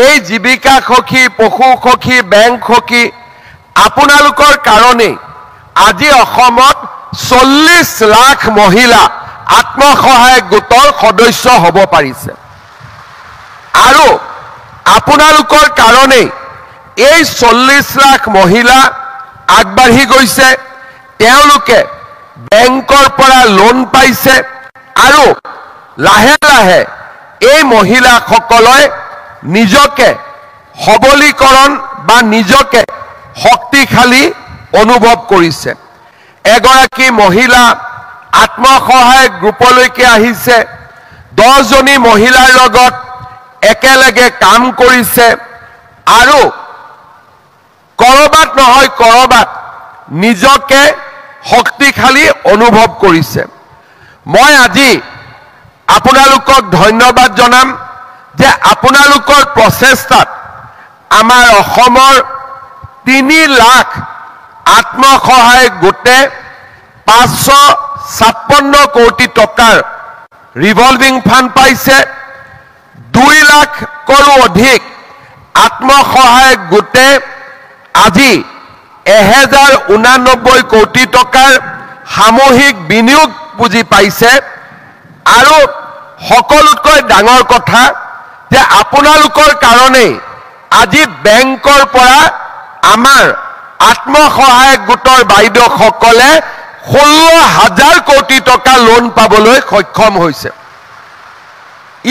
এই জীৱিকা সখী পশু সখী বেংক সখী আপোনালোকৰ কাৰণে আজি অসমত 40 লাখ মহিলা আত্মসহায়ক গোটৰ সদস্য হ'ব পাৰিছে আৰু আপোনালোকৰ কাৰণে এই 40 লাখ মহিলা আগবাঢ়ি গৈছে তেওঁলোকে বেংকৰ পৰা লোন পাইছে আৰু লাহে লাহে এই মহিলাসকলে নিজকে সবলীকৰণ বা নিজকে শক্তিশালী অনুভৱ কৰিছে এগৰাকী মহিলা আত্মসহায়ক গ্ৰুপলৈকে আহিছে 10 জনী মহিলাৰ লগত একেলগে কাম কৰিছে আৰু কৰবাত নহয় কৰবাত নিজকে শক্তিশালী অনুভৱ কৰিছে মই আজি আপোনালোকক ধন্যবাদ জনাম যে আপোনালোকৰ প্ৰচেষ্টাত আমাৰ অসমৰ 3 লাখ আত্মসহায়ক গোটে 556 কোটি টকাৰ ৰিভলভিং ফাণ্ড পাইছে 2 লাখৰো অধিক আত্মসহায়ক গোটে আজি 1089 কোটি টকাৰ সামূহিক বিনিয়োগ পুঁজি পাইছে আৰু সকলোতকৈ ডাঙৰ কথা যে আপোনালোকৰ কাৰণে আজি বেংকৰ পৰা আমাৰ আত্মসহায়ক গোটৰ বাইদেউসকলে 16,000 কোটি টকা লোন পাবলৈ সক্ষম হৈছে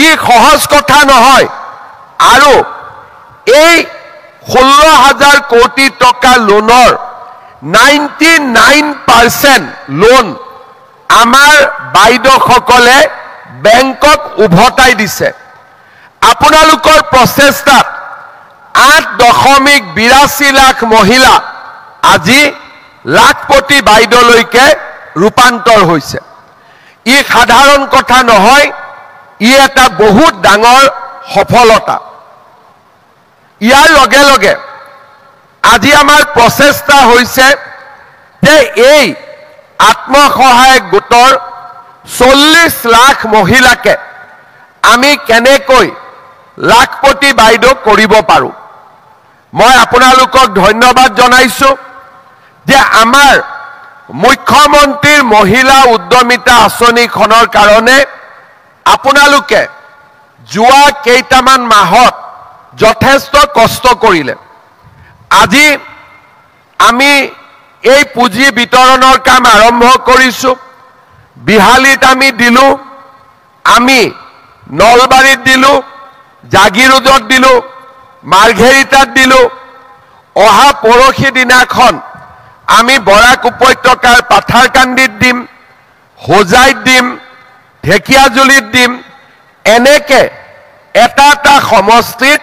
ই সহজ কথা নহয় আৰু এই 16,000 কোটি টকা লোনৰ 99% লোন আমাৰ বাইদেউসকলে বেংকক উভতাই দিছে আপোনালোকৰ প্ৰচেষ্টাত 8.82 লাখ মহিলা আজি লাখপতি বাইদেউলৈকে ৰূপান্তৰ হৈছে ই সাধাৰণ কথা নহয় ই এটা বহুত ডাঙৰ সফলতা ইয়াৰ লগে লগে আজি আমাৰ প্ৰচেষ্টা হৈছে যে এই আত্মসহায়ক গোটৰ 40 লাখ মহিলাকে আমি কেনেকৈ লাখপতি বাইদেউ কৰিব পাৰো মই আপোনালোকক ধন্যবাদ জনাইছো যে আমাৰ মুখ্যমন্ত্ৰীৰ মহিলা উদ্যমিতা আঁচনিখনৰ কাৰণে আপোনালোকে যোৱা কেইটামান মাহত যথেষ্ট কষ্ট কৰিলে আজি আমি এই পুঁজি বিতৰণৰ কাম আৰম্ভ কৰিছো বিহালীত আমি দিলো আমি নলবাৰীত দিলো জাগিৰোডত দিলো মাৰ্ঘেৰিটাত দিলো অহা পৰখি দিনাখন আমি বৰাক উপত্যকাৰ পাথাৰকান্দিত দিম হোজাইত দিম ঢেকিয়াজুলিত দিম এনেকে এটা সমষ্টিত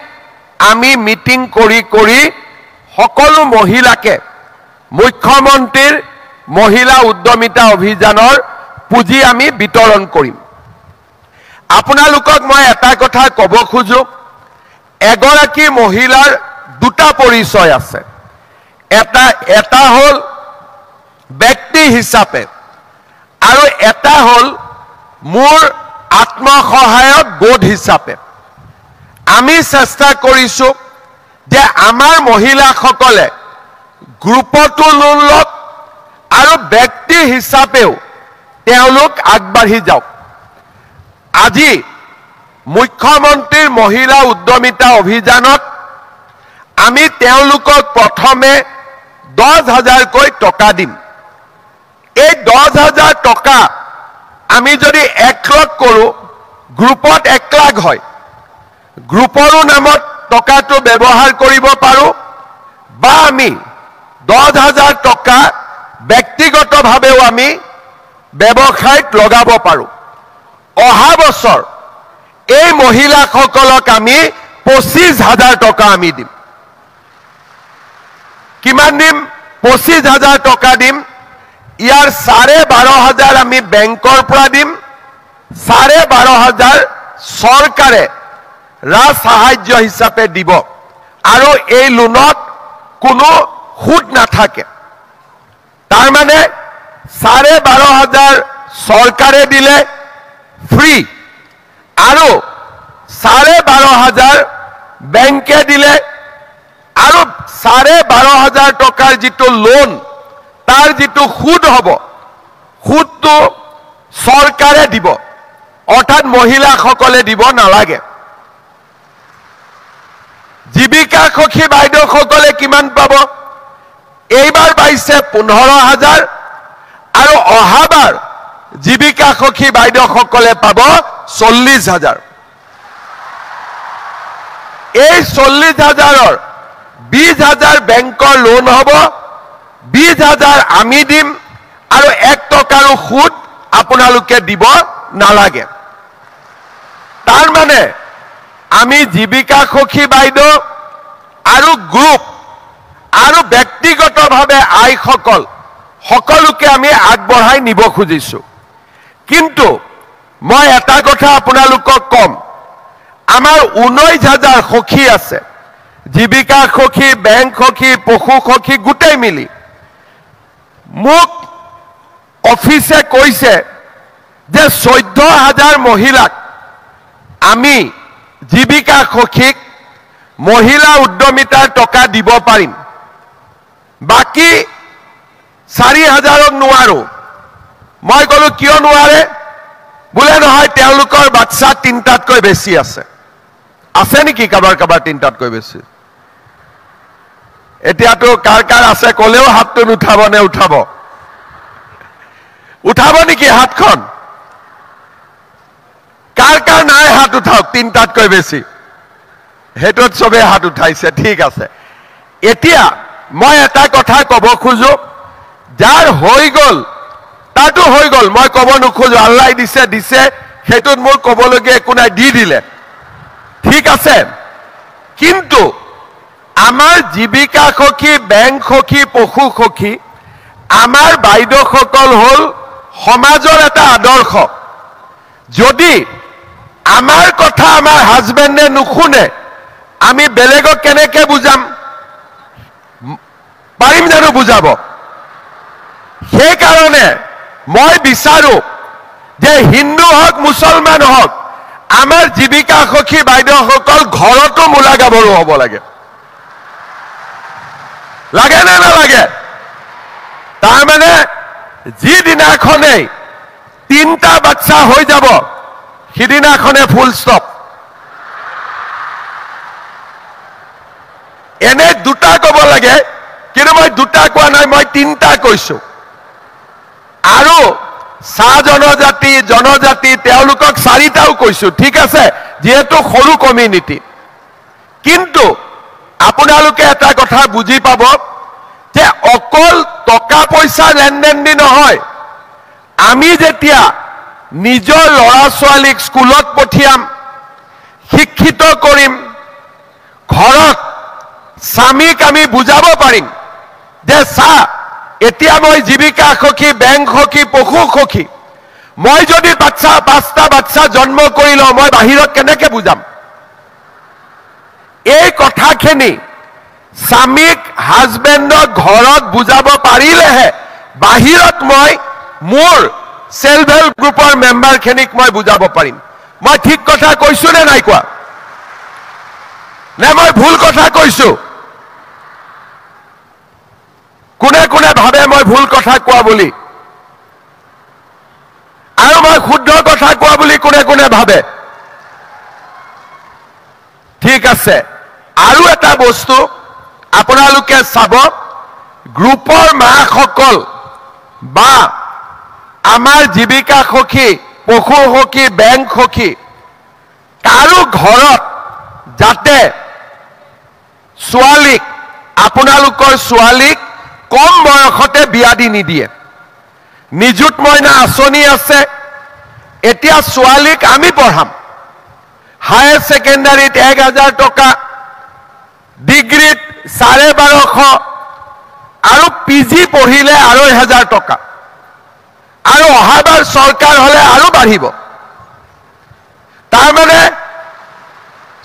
আমি মিটিং কৰি সকলো মহিলাকে মুখ্যমন্ত্ৰীৰ মহিলা উদ্যমিতা অভিযানৰ পুঁজি আমি বিতৰণ কৰিম আপোনালোকক মই এটা কথা ক'ব খোজো এগৰাকী মহিলাৰ দুটা পৰিচয় আছে এটা হল ব্যক্তি হিচাপে আৰু এটা হল মোৰ আত্মসহায়ক গোট হিচাপে আমি চেষ্টা কৰিছো যে আমাৰ মহিলাসকলে গ্ৰুপটো লোন লওক আৰু ব্যক্তি হিচাপেও তেওঁলোক আগবাঢ়ি যাওক আজি মুখ্যমন্ত্ৰীৰ মহিলা উদ্যমিতা অভিযানত আমি তেওঁলোকক প্ৰথমে 10,000 কৈ টকা দিম এই 10,000 টকা আমি যদি 1 লাখ কৰো গ্ৰুপত 1 লাখ হয় গ্ৰুপৰো নামত টকাটো ব্যৱহাৰ কৰিব পাৰো বা আমি 10,000 টকা ব্যক্তিগতভাৱেও আমি ব্যৱসায়ত লগাব পাৰো অহা বছৰ এই মহিলাসকলক আমি 25,000 টকা আমি দিম কিমান দিম 25,000 টকা দিম ইয়াৰ 12,500 আমি বেংকৰ পৰা দিম 12,500 চৰকাৰে ৰাজ সাহায্য হিচাপে দিব আৰু এই লোনত কোনো সুদ নাথাকে তাৰ মানে 12,500 চৰকাৰে দিলে ফ্ৰী আৰু 12,500 বেংকে দিলে আৰু 12,500 টকাৰ যিটো লোন তাৰ যিটো সুদ হ'ব সুদটো চৰকাৰে দিব অৰ্থাৎ মহিলাসকলে দিব নালাগে জীৱিকা সখী বাইদেউসকলে কিমান পাব এইবাৰ পাইছে 15,000 আৰু অহাবাৰ জীৱিকা সখী বাইদেউসকলে পাব 40,000 এই 40,000ৰ 20,000 বেংকৰ লোন হ'ব 20,000 আমি দিম আৰু 1 টকাৰো সুদ আপোনালোকে দিব নালাগে তাৰ মানে আমি জীৱিকা সখী বাইদেউ আৰু গ্ৰুপ আৰু ব্যক্তিগতভাৱে আইসকল সকলোকে আমি আগবঢ়াই নিব খুজিছো কিন্তু মই এটা কথা আপোনালোকক কম আমাৰ 19,000 সখী আছে জীৱিকা সখী বেংক সখী পশু সখী গোটেই মিলি মোক অফিসে কৈছে যে 14,000 মহিলাক আমি জীৱিকা সখীক মহিলা উদ্যমিতাৰ টকা দিব পাৰিম বাকি 4,000ক নোৱাৰো মই কলো কিয় নোৱাৰে বোলে নহয় তেওঁলোকৰ বাচ্চা 3টাতকৈ বেছি আছে নেকি কাবাৰ 3টাতকৈ বেছি এতিয়াতো কাৰ আছে কলেও হাতটো উঠাব নে উঠাব নেকি হাতখন কাৰ নাই হাত উঠাওক 3টাতকৈ বেছি হেতুত সবে হাত উঠাইছে ঠিক আছে এতিয়া মই এটা কথা কব খুজো যাৰ হৈ গল তাতো হৈ গল মই কব নোখোজো আল্লাহ দিছে হেতুত মোৰ কবলগে একো নাই দি দিলে ঠিক আছে কিন্তু আমাৰ জীৱিকা সখী বেংক সখী পশু সখী আমাৰ বাইদেউসকল হল সমাজৰ এটা আদৰ্শ যদি আমাৰ কথা আমাৰ হাজবেণ্ডে নুশুনে আমি বেলেগক কেনেকে বুজাম পাৰিম জানো বুজাব সেই কাৰণে মই বিচাৰো যে হিন্দু হক মুছলমান হক আমাৰ জীৱিকা সখী বাইদেউসকল ঘৰতো মূলা গাবৰো হ'ব লাগে লাগে না নালাগে তাৰ মানে যি দিনাখনে 3টা বাচ্চা হৈ যাব সিদিনাখনে ফুল ষ্টপ এনে 2টা কব লাগে কিন্তু মই 2টা কোৱা নাই মই 3টা কৈছো আৰু জনজাতি তেওঁলোকক 4টাও কৈছো ঠিক আছে যেহেতু সৰু কমিউনিটি কিন্তু আপোনালোকে এটা কথা বুজি পাব যে অকল টকা পইচা লেনদেন দি নহয় আমি যেতিয়া নিজৰ ল'ৰা ছোৱালীক স্কুলত পঠিয়াম শিক্ষিত কৰিম ঘৰত স্বামীক আমি বুজাব পাৰিম যে এতিয়া মই জীৱিকা সখী বেংক সখী পশু সখী মই যদি 5টা বাচ্চা জন্ম কৰি লওঁ মই বাহিৰত কেনেকে বুজাম এই কথাখিনি স্বামীক হাজবেণ্ডক ঘৰত বুজাব পাৰিলেহে বাহিৰত মই মোৰ সেলফ হেল্প গ্ৰুপৰ মেম্বাৰখিনিক মই বুজাব পাৰিম মই ঠিক কথা কৈছো নে নাই কোৱা নে মই ভুল কথা কৈছো কোনে ভাবে মই ভুল কথা কোৱা বুলি আৰু মই শুদ্ধ কথা কোৱা বুলি কোনে ভাবে ঠিক আছে আৰু এটা বস্তু আপোনালোকে চাব গ্ৰুপৰ মাসকল বা আমাৰ জীৱিকা সখী পশু সখী বেংক সখী কাৰো ঘৰত যাতে ছোৱালীক আপোনালোকৰ ছোৱালীক কম বয়সতে বিয়া দি নিদিয়ে নিযুত মইনা আঁচনি আছে এতিয়া ছোৱালীক আমি পঢ়াম হায়াৰ সেকেন্ডাৰীত 1,000 টকা ডিগ্ৰীত 1250 আৰু পিজি পঢ়িলে 2,500 টকা আৰু অহাবাৰ চৰকাৰ হলে আৰু বাঢ়িব তাৰ মানে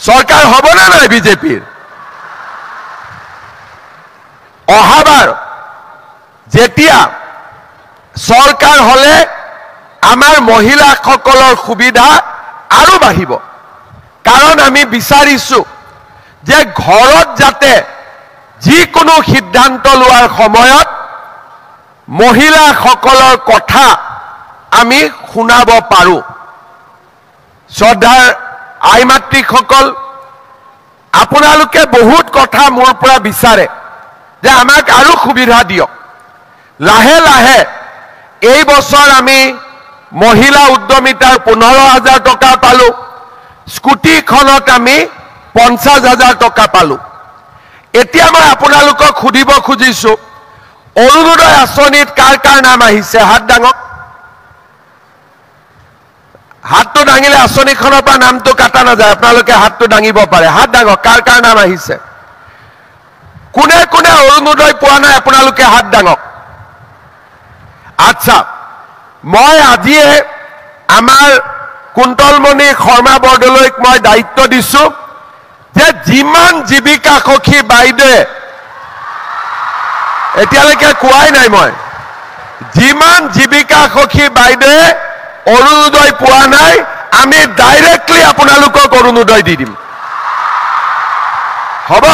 চৰকাৰ হ'ব না নাই বিজেপিৰ অহাবাৰ যেতিয়া চৰকাৰ হলে আমাৰ মহিলাসকলৰ সুবিধা আৰু বাঢ়িব কাৰণ আমি বিচাৰিছো যে ঘৰত যাতে যিকোনো সিদ্ধান্ত লোৱাৰ সময়ত মহিলাসকলৰ কথা আমি শুনাব পাৰোঁ। শ্ৰদ্ধাৰ আই মাতৃসকল, আপোনালোকে বহুত কথা মোৰ পৰা বিচাৰে যে আমাক আৰু সুবিধা দিয়ক। লাহে লাহে এই বছৰ আমি মহিলা উদ্যমিতাৰ 15,000 টকা পালোঁ, স্কুটিখনত আমি 50,000 টকা পালোঁ। এতিয়া মই আপোনালোকক সুধিব খুজিছোঁ, অৰুণোদয় আঁচনিত কাৰ কাৰ নাম আহিছে? হাত দাঙক। হাতটো দাঙিলে আঁচনিখনৰ পৰা নামটো কাটা নাযায়, আপোনালোকে হাতটো দাঙিব পাৰে। হাত দাঙক, কাৰ কাৰ নাম আহিছে? কোনে কোনে অৰুণোদয় পোৱা নাই আপোনালোকে হাত দাঙক। আচ্ছা, মই আজিয়ে আমাৰ কুন্তলমণি শৰ্মা বৰদলৈক মই দায়িত্ব দিছোঁ যে যিমান জীৱিকা সখী বাইদেৱে, এতিয়ালৈকে কোৱাই নাই মই, যিমান জীৱিকা সখী বাইদেৱে অৰুণোদয় পোৱা নাই, আমি ডাইৰেক্টলি আপোনালোকক অৰুণোদয় দি দিম। হ'ব?